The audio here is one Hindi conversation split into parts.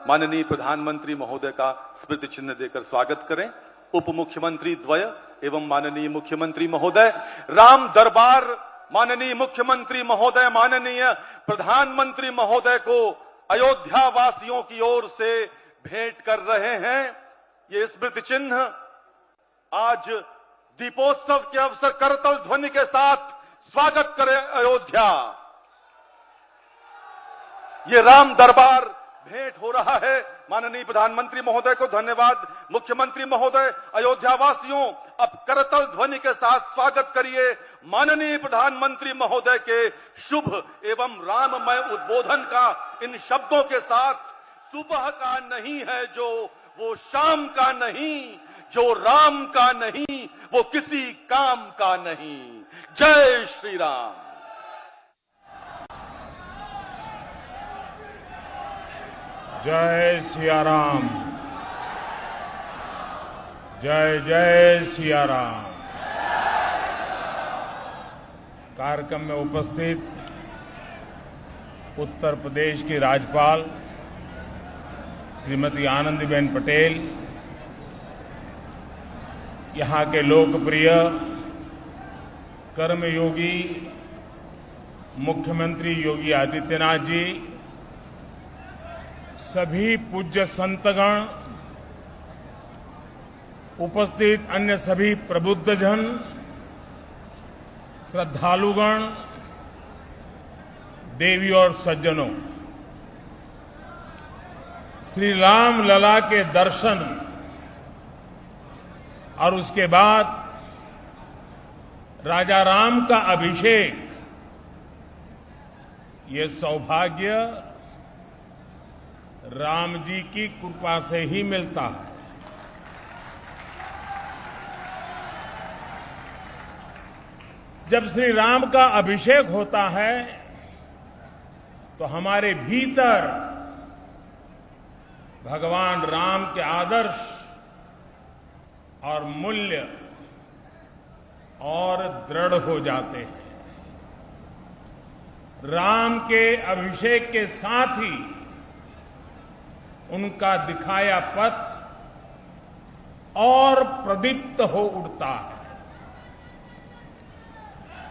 माननीय प्रधानमंत्री महोदय का स्मृति चिन्ह देकर स्वागत करें। उप मुख्यमंत्री द्वय एवं माननीय मुख्यमंत्री महोदय राम दरबार माननीय मुख्यमंत्री महोदय माननीय प्रधानमंत्री महोदय को अयोध्या वासियों की ओर से भेंट कर रहे हैं। ये स्मृति चिन्ह आज दीपोत्सव के अवसर करतल ध्वनि के साथ स्वागत करे अयोध्या। ये राम दरबार भेंट हो रहा है। माननीय प्रधानमंत्री महोदय को धन्यवाद। मुख्यमंत्री महोदय, अयोध्या वासियों, अब करतल ध्वनि के साथ स्वागत करिए माननीय प्रधानमंत्री महोदय के शुभ एवं राममय उद्बोधन का इन शब्दों के साथ। सुबह का नहीं है जो, वो शाम का नहीं, जो राम का नहीं वो किसी काम का नहीं। जय श्री राम। जय सिया राम। जय जय सिया राम। कार्यक्रम में उपस्थित उत्तर प्रदेश की राज्यपाल श्रीमती आनंदीबेन पटेल, यहां के लोकप्रिय कर्मयोगी मुख्यमंत्री योगी आदित्यनाथ जी, सभी पूज्य संतगण, उपस्थित अन्य सभी प्रबुद्धजन, श्रद्धालुगण, देवी और सज्जनों, श्री राम लला के दर्शन और उसके बाद राजा राम का अभिषेक, ये सौभाग्य राम जी की कृपा से ही मिलता है। जब श्री राम का अभिषेक होता है तो हमारे भीतर भगवान राम के आदर्श और मूल्य और दृढ़ हो जाते हैं। राम के अभिषेक के साथ ही उनका दिखाया पथ और प्रदीप्त हो उठता है।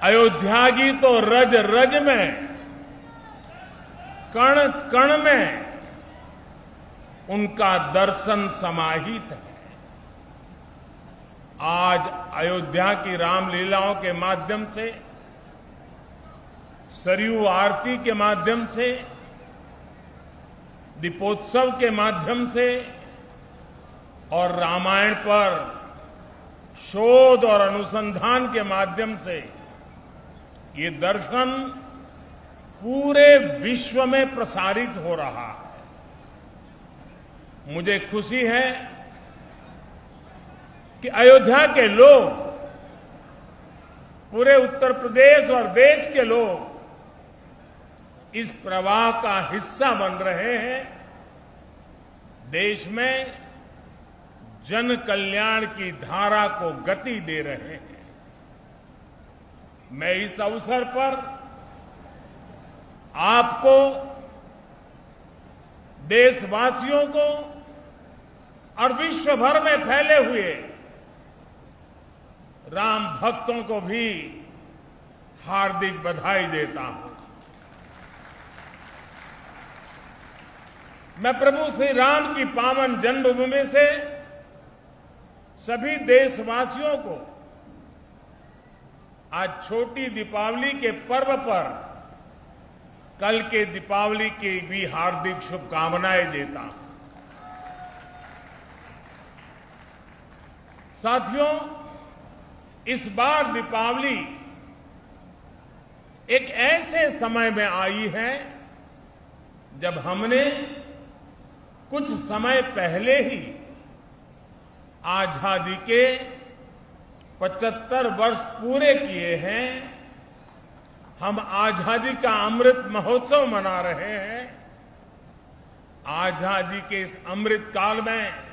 अयोध्या की तो रज रज में, कण कण में उनका दर्शन समाहित है। आज अयोध्या की रामलीलाओं के माध्यम से, सरयू आरती के माध्यम से, दीपोत्सव के माध्यम से और रामायण पर शोध और अनुसंधान के माध्यम से ये दर्शन पूरे विश्व में प्रसारित हो रहा है। मुझे खुशी है कि अयोध्या के लोग, पूरे उत्तर प्रदेश और देश के लोग इस प्रवाह का हिस्सा बन रहे हैं। देश में जन कल्याण की धारा को गति दे रहे हैं। मैं इस अवसर पर आपको, देशवासियों को और विश्व भर में फैले हुए राम भक्तों को भी हार्दिक बधाई देता हूं। मैं प्रभु श्री राम की पावन जन्मभूमि से सभी देशवासियों को आज छोटी दीपावली के पर्व पर कल के दीपावली की भी हार्दिक शुभकामनाएं देता हूं। साथियों, इस बार दीपावली एक ऐसे समय में आई है जब हमने कुछ समय पहले ही आजादी के 75 वर्ष पूरे किए हैं। हम आजादी का अमृत महोत्सव मना रहे हैं। आजादी के इस अमृत काल में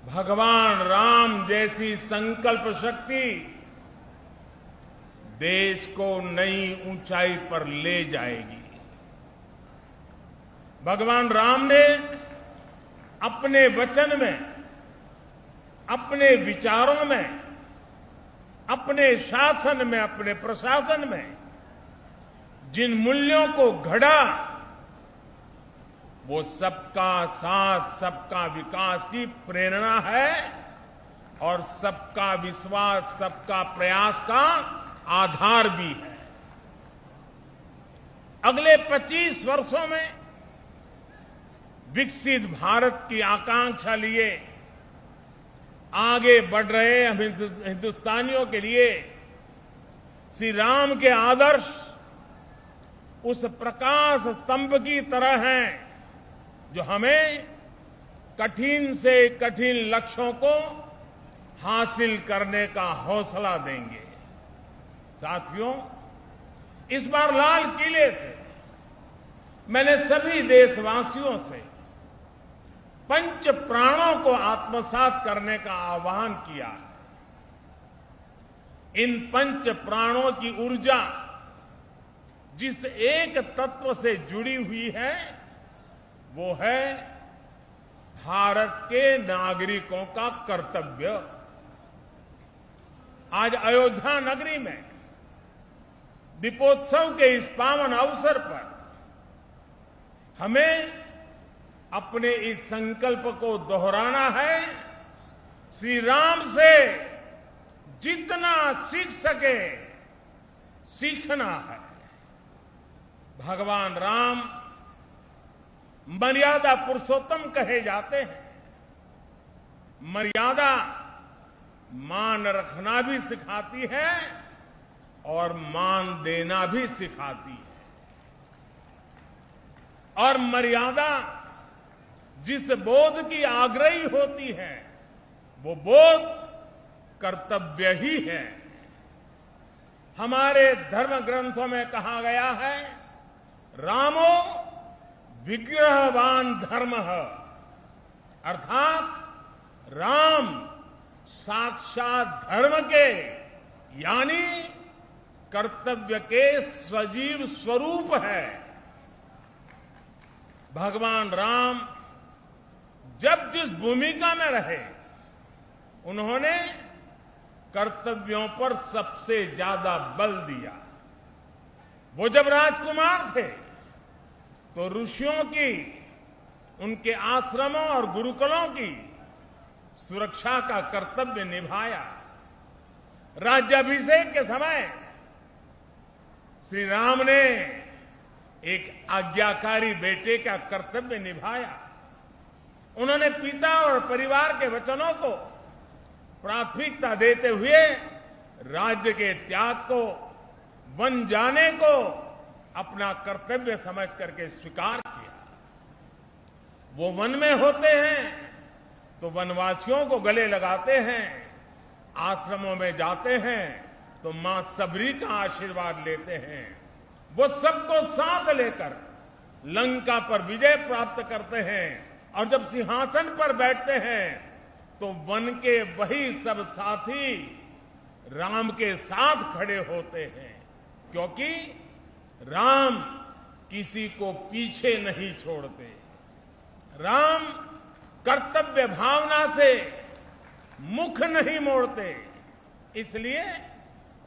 भगवान राम जैसी संकल्प शक्ति देश को नई ऊंचाई पर ले जाएगी। भगवान राम ने अपने वचन में, अपने विचारों में, अपने शासन में, अपने प्रशासन में जिन मूल्यों को घड़ा, वो सबका साथ, सबका विकास की प्रेरणा है और सबका विश्वास, सबका प्रयास का आधार भी है। अगले 25 वर्षों में विकसित भारत की आकांक्षा लिए आगे बढ़ रहे हम हिंदुस्तानियों के लिए श्री राम के आदर्श उस प्रकाश स्तंभ की तरह हैं जो हमें कठिन से कठिन लक्ष्यों को हासिल करने का हौसला देंगे। साथियों, इस बार लाल किले से मैंने सभी देशवासियों से पंच प्राणों को आत्मसात करने का आह्वान किया है। इन पंच प्राणों की ऊर्जा जिस एक तत्व से जुड़ी हुई है वो है भारत के नागरिकों का कर्तव्य। आज अयोध्या नगरी में दीपोत्सव के इस पावन अवसर पर हमें अपने इस संकल्प को दोहराना है, श्री राम से जितना सीख सके सीखना है। भगवान राम मर्यादा पुरुषोत्तम कहे जाते हैं। मर्यादा मान रखना भी सिखाती है और मान देना भी सिखाती है। और मर्यादा जिस बोध की आग्रही होती है वो बोध कर्तव्य ही है। हमारे धर्म ग्रंथों में कहा गया है, रामो विग्रहवान धर्मः, अर्थात राम साक्षात धर्म के यानी कर्तव्य के सजीव स्वरूप है। भगवान राम जब जिस भूमिका में रहे उन्होंने कर्तव्यों पर सबसे ज्यादा बल दिया। वो जब राजकुमार थे तो ऋषियों की, उनके आश्रमों और गुरुकुलों की सुरक्षा का कर्तव्य निभाया। राज्याभिषेक के समय श्री राम ने एक आज्ञाकारी बेटे का कर्तव्य निभाया। उन्होंने पिता और परिवार के वचनों को प्राथमिकता देते हुए राज्य के त्याग को, वन जाने को अपना कर्तव्य समझ करके स्वीकार किया। वो वन में होते हैं तो वनवासियों को गले लगाते हैं, आश्रमों में जाते हैं तो मां सबरी का आशीर्वाद लेते हैं। वो सबको साथ लेकर लंका पर विजय प्राप्त करते हैं और जब सिंहासन पर बैठते हैं तो वन के वही सब साथी राम के साथ खड़े होते हैं, क्योंकि राम किसी को पीछे नहीं छोड़ते। राम कर्तव्य भावना से मुख नहीं मोड़ते। इसलिए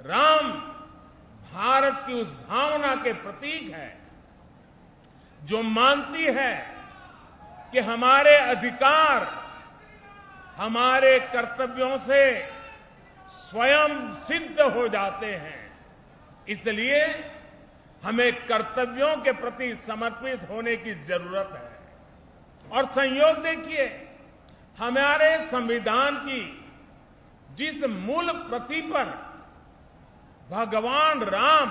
राम भारत की उस भावना के प्रतीक है जो मानती है कि हमारे अधिकार हमारे कर्तव्यों से स्वयं सिद्ध हो जाते हैं। इसलिए हमें कर्तव्यों के प्रति समर्पित होने की जरूरत है। और संयोग देखिए, हमारे संविधान की जिस मूल प्रति पर भगवान राम,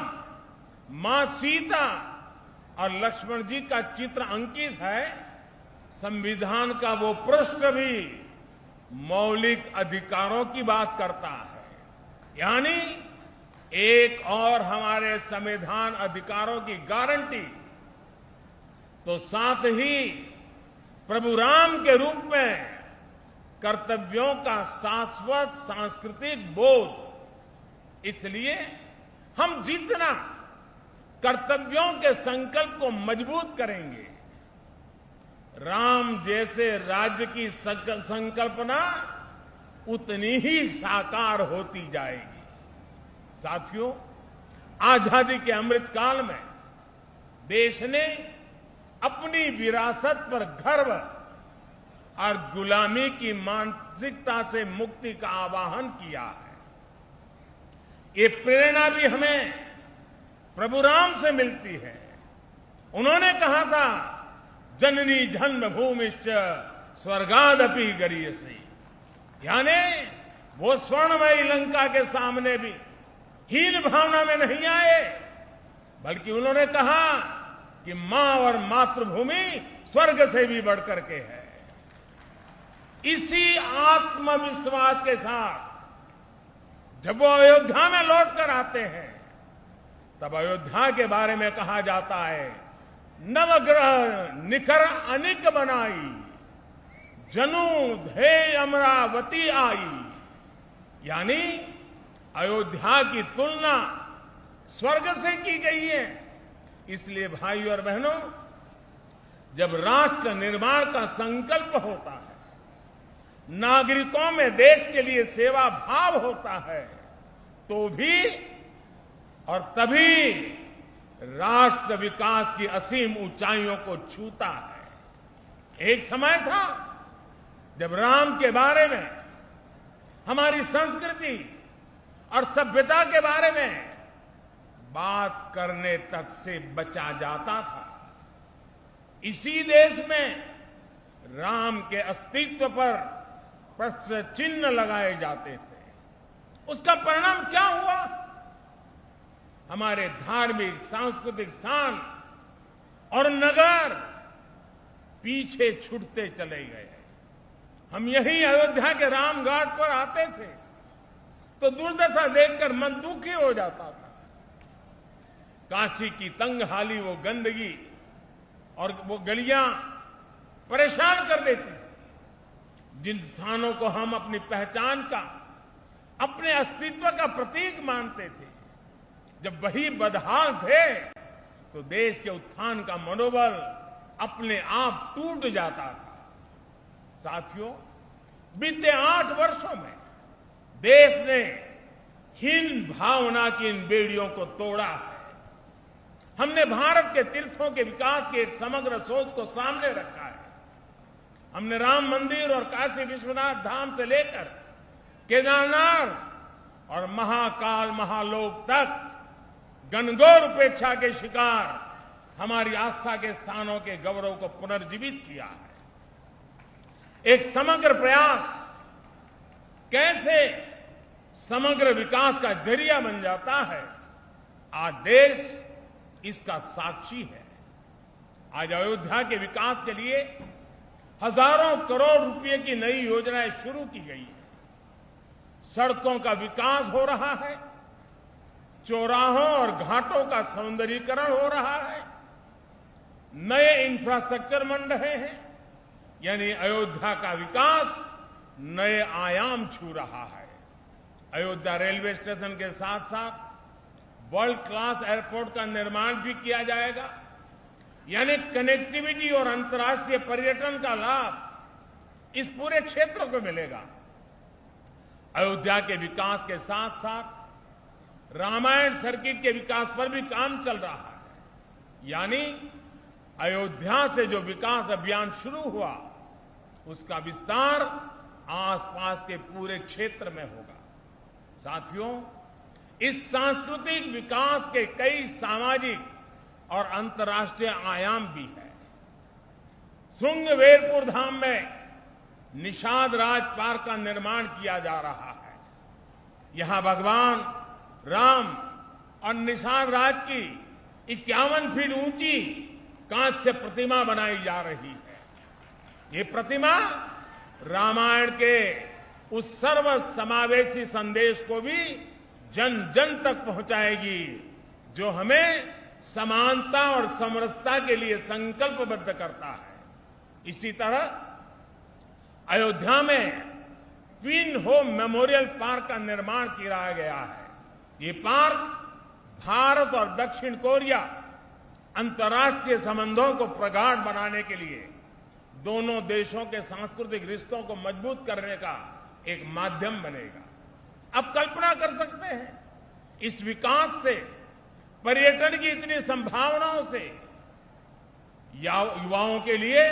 मां सीता और लक्ष्मण जी का चित्र अंकित है, संविधान का वो पृष्ठ भी मौलिक अधिकारों की बात करता है। यानी एक और हमारे संविधान अधिकारों की गारंटी, तो साथ ही प्रभु राम के रूप में कर्तव्यों का शाश्वत सांस्कृतिक बोध। इसलिए हम जितना कर्तव्यों के संकल्प को मजबूत करेंगे, राम जैसे राज्य की संकल्पना उतनी ही साकार होती जाएगी। साथियों, आजादी के अमृत काल में देश ने अपनी विरासत पर गर्व और गुलामी की मानसिकता से मुक्ति का आवाहन किया है। ये प्रेरणा भी हमें प्रभु राम से मिलती है। उन्होंने कहा था, जननी जन्मभूमिश्च स्वर्गादपि गरीयसी, यानी वो स्वर्णमयी लंका के सामने भी हीन भावना में नहीं आए, बल्कि उन्होंने कहा कि मां और मातृभूमि स्वर्ग से भी बढ़कर के है। इसी आत्मविश्वास के साथ जब वो अयोध्या में लौटकर आते हैं, तब अयोध्या के बारे में कहा जाता है, नवग्रह निखर अनिक बनाई, जनु धे अमरावती आई, यानी अयोध्या की तुलना स्वर्ग से की गई है। इसलिए भाइयों और बहनों, जब राष्ट्र निर्माण का संकल्प होता है, नागरिकों में देश के लिए सेवा भाव होता है, तो भी और तभी राष्ट्र विकास की असीम ऊंचाइयों को छूता है। एक समय था जब राम के बारे में, हमारी संस्कृति और सभ्यता के बारे में बात करने तक से बचा जाता था। इसी देश में राम के अस्तित्व पर प्रश्न चिन्ह लगाए जाते थे। उसका परिणाम क्या हुआ? हमारे धार्मिक सांस्कृतिक स्थान और नगर पीछे छूटते चले गए। हम यही अयोध्या के रामघाट पर आते थे तो दुर्दशा देखकर मन दुखी हो जाता था। काशी की तंगहाली, वो गंदगी और वो गलियां परेशान कर देती थी। जिन स्थानों को हम अपनी पहचान का, अपने अस्तित्व का प्रतीक मानते थे, जब वही बदहाल थे तो देश के उत्थान का मनोबल अपने आप टूट जाता था। साथियों, बीते 8 वर्षों में देश ने हीन भावना की इन बेड़ियों को तोड़ा है। हमने भारत के तीर्थों के विकास की एक समग्र सोच को सामने रखा है। हमने राम मंदिर और काशी विश्वनाथ धाम से लेकर केदारनाथ और महाकाल महालोक तक घनघोर उपेक्षा के शिकार हमारी आस्था के स्थानों के गौरव को पुनर्जीवित किया है। एक समग्र प्रयास कैसे समग्र विकास का जरिया बन जाता है, आज देश इसका साक्षी है। आज अयोध्या के विकास के लिए हजारों करोड़ रुपए की नई योजनाएं शुरू की गई हैं। सड़कों का विकास हो रहा है, चौराहों और घाटों का सौंदर्यीकरण हो रहा है, नए इंफ्रास्ट्रक्चर बन रहे हैं, यानी अयोध्या का विकास नए आयाम छू रहा है। अयोध्या रेलवे स्टेशन के साथ साथ वर्ल्ड क्लास एयरपोर्ट का निर्माण भी किया जाएगा, यानी कनेक्टिविटी और अंतर्राष्ट्रीय पर्यटन का लाभ इस पूरे क्षेत्र को मिलेगा। अयोध्या के विकास के साथ साथ रामायण सर्किट के विकास पर भी काम चल रहा है, यानी अयोध्या से जो विकास अभियान शुरू हुआ उसका विस्तार आसपास के पूरे क्षेत्र में होगा। साथियों, इस सांस्कृतिक विकास के कई सामाजिक और अंतर्राष्ट्रीय आयाम भी हैं। श्रृंगवेरपुर धाम में निषाद राज पार्क का निर्माण किया जा रहा है। यहां भगवान राम और निषाद राज की 51 फीट ऊंची कांच से प्रतिमा बनाई जा रही है। ये प्रतिमा रामायण के उस सर्व समावेशी संदेश को भी जन जन तक पहुंचाएगी जो हमें समानता और समरसता के लिए संकल्पबद्ध करता है। इसी तरह अयोध्या में ट्विन होम मेमोरियल पार्क का निर्माण किया गया है। ये पार्क भारत और दक्षिण कोरिया अंतर्राष्ट्रीय संबंधों को प्रगाढ़ बनाने के लिए दोनों देशों के सांस्कृतिक रिश्तों को मजबूत करने का एक माध्यम बनेगा। अब कल्पना कर सकते हैं इस विकास से, पर्यटन की इतनी संभावनाओं से युवाओं के लिए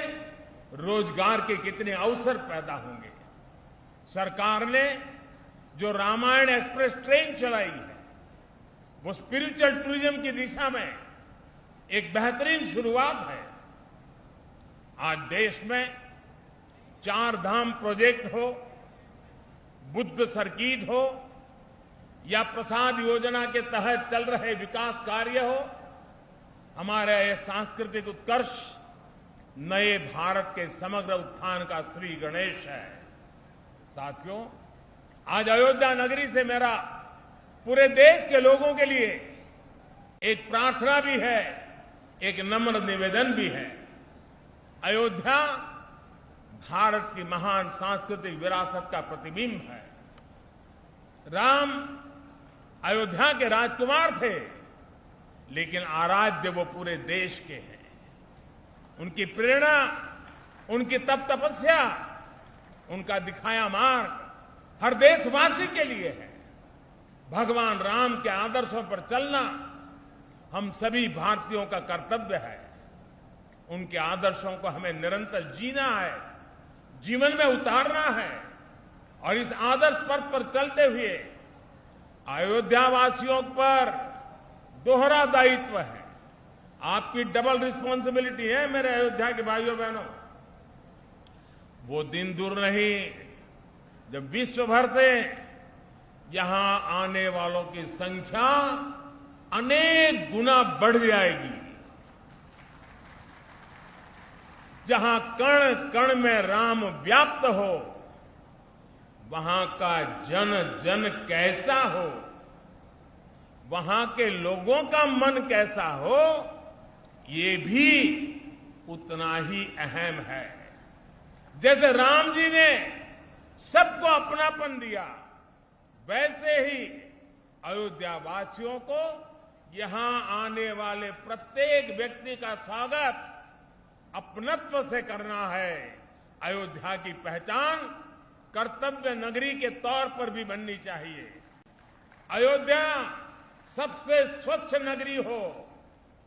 रोजगार के कितने अवसर पैदा होंगे। सरकार ने जो रामायण एक्सप्रेस ट्रेन चलाई है वो स्पिरिचुअल टूरिज्म की दिशा में एक बेहतरीन शुरुआत है। आज देश में 4 धाम प्रोजेक्ट हो, बुद्ध सर्किट हो या प्रसाद योजना के तहत चल रहे विकास कार्य हो, हमारा यह सांस्कृतिक उत्कर्ष नए भारत के समग्र उत्थान का श्री गणेश है। साथियों, आज अयोध्या नगरी से मेरा पूरे देश के लोगों के लिए एक प्रार्थना भी है, एक नम्र निवेदन भी है। अयोध्या भारत की महान सांस्कृतिक विरासत का प्रतिबिंब है। राम अयोध्या के राजकुमार थे, लेकिन आराध्य वो पूरे देश के हैं। उनकी प्रेरणा, उनकी तपस्या, उनका दिखाया मार्ग हर देशवासी के लिए है। भगवान राम के आदर्शों पर चलना हम सभी भारतीयों का कर्तव्य है। उनके आदर्शों को हमें निरंतर जीना है, जीवन में उतारना है और इस आदर्श पथ पर चलते हुए अयोध्या वासियों पर दोहरा दायित्व है। आपकी डबल रिस्पॉन्सिबिलिटी है मेरे अयोध्या के भाइयों बहनों। वो दिन दूर नहीं जब विश्व भर से यहां आने वालों की संख्या अनेक गुना बढ़ जाएगी। जहां कण कण में राम व्याप्त हो, वहां का जन जन कैसा हो, वहां के लोगों का मन कैसा हो, ये भी उतना ही अहम है। जैसे राम जी ने सबको अपनापन दिया, वैसे ही अयोध्या वासियों को यहां आने वाले प्रत्येक व्यक्ति का स्वागत अपनत्व से करना है। अयोध्या की पहचान कर्तव्य नगरी के तौर पर भी बननी चाहिए। अयोध्या सबसे स्वच्छ नगरी हो,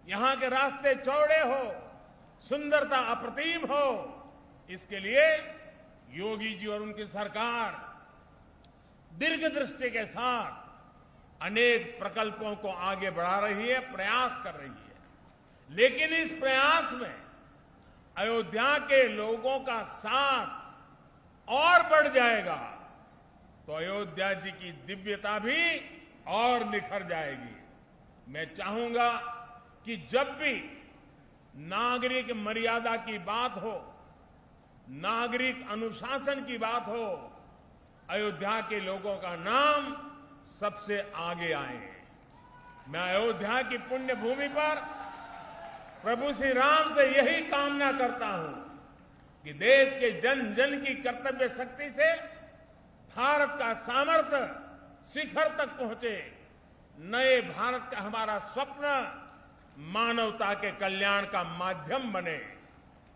यहां के रास्ते चौड़े हो, सुंदरता अप्रतिम हो, इसके लिए योगी जी और उनकी सरकार दीर्घ दृष्टि के साथ अनेक प्रकल्पों को आगे बढ़ा रही है, प्रयास कर रही है। लेकिन इस प्रयास में अयोध्या के लोगों का साथ और बढ़ जाएगा तो अयोध्या जी की दिव्यता भी और निखर जाएगी। मैं चाहूंगा कि जब भी नागरिक मर्यादा की बात हो, नागरिक अनुशासन की बात हो, अयोध्या के लोगों का नाम सबसे आगे आए। मैं अयोध्या की पुण्य भूमि पर प्रभु श्री राम से यही कामना करता हूं कि देश के जन जन की कर्तव्य शक्ति से भारत का सामर्थ्य शिखर तक पहुंचे। नए भारत का हमारा स्वप्न मानवता के कल्याण का माध्यम बने।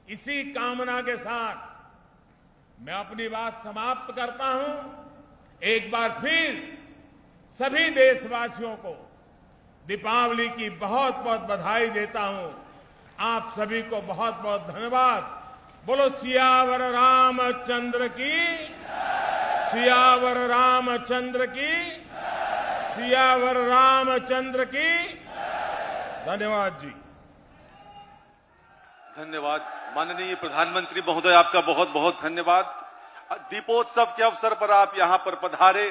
इसी कामना के साथ मैं अपनी बात समाप्त करता हूं। एक बार फिर सभी देशवासियों को दीपावली की बहुत बहुत बधाई देता हूं। आप सभी को बहुत बहुत धन्यवाद। बोलो सियावर रामचंद्र की, सियावर रामचंद्र की, सियावर रामचंद्र की। धन्यवाद जी। धन्यवाद माननीय प्रधानमंत्री महोदय, आपका बहुत बहुत धन्यवाद। दीपोत्सव के अवसर पर आप यहां पर पधारे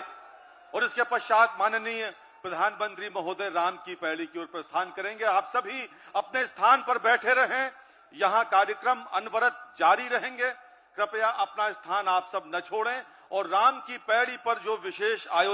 और इसके पश्चात माननीय प्रधानमंत्री महोदय राम की पैड़ी की ओर प्रस्थान करेंगे। आप सभी अपने स्थान पर बैठे रहें, यहां कार्यक्रम अनवरत जारी रहेंगे। कृपया अपना स्थान आप सब न छोड़ें और राम की पैड़ी पर जो विशेष आयोजन